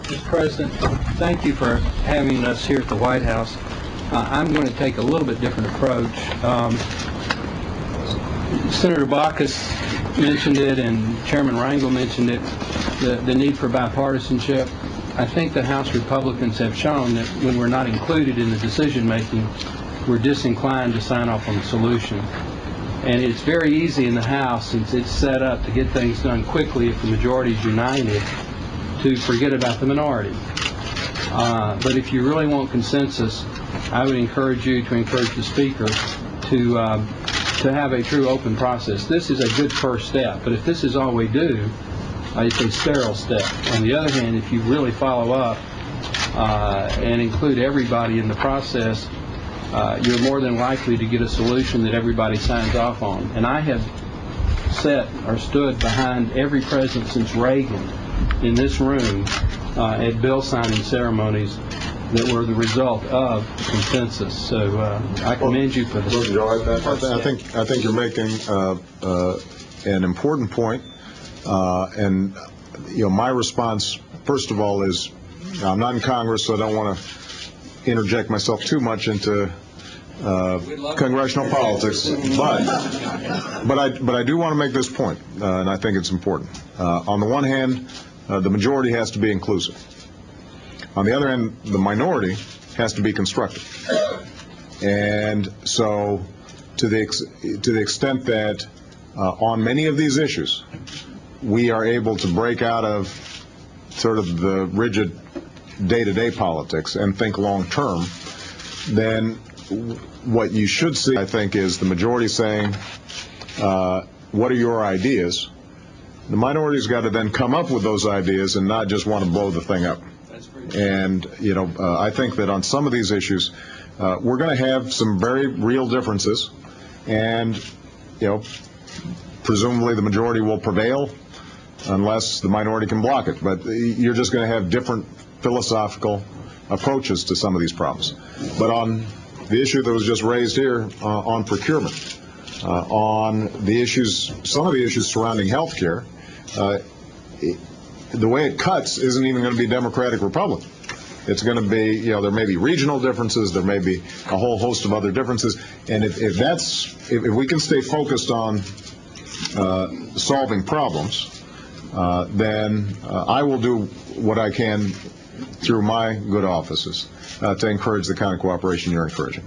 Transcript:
Mr. President, thank you for having us here at the White House. I'm going to take a little bit different approach. Senator Baucus mentioned it and Chairman Rangel mentioned it, the need for bipartisanship. I think the House Republicans have shown that when we're not included in the decision making, we're disinclined to sign off on the solution. And it's very easy in the House, since it's set up to get things done quickly if the majority is united, to forget about the minority. But if you really want consensus, I would encourage you to encourage the Speaker to have a true open process. This is a good first step, but if this is all we do, it's a sterile step. On the other hand, if you really follow up and include everybody in the process, you're more than likely to get a solution that everybody signs off on. And I have stood behind every president since Reagan in this room at bill signing ceremonies that were the result of consensus. So I commend you for this. I think you're making an important point, and my response, first of all, is I'm not in Congress, so I don't want to interject myself too much into congressional politics, but I do want to make this point, and I think it's important. On the one hand, the majority has to be inclusive. On the other hand, the minority has to be constructive. And so, to the extent that on many of these issues, we are able to break out of sort of the rigid day-to-day politics and think long-term, then what you should see, I think, is the majority saying, what are your ideas? The minority's got to then come up with those ideas and not just want to blow the thing up. And, I think that on some of these issues, we're going to have some very real differences, and, presumably the majority will prevail unless the minority can block it. But you're just going to have different philosophical approaches to some of these problems. But on the issue that was just raised here on procurement, on the issues, some of the issues surrounding health care, the way it cuts isn't even going to be Democratic Republican. It's going to be, there may be regional differences, there may be a whole host of other differences, and if we can stay focused on solving problems, then I will do what I can through my good offices to encourage the kind of cooperation you're encouraging.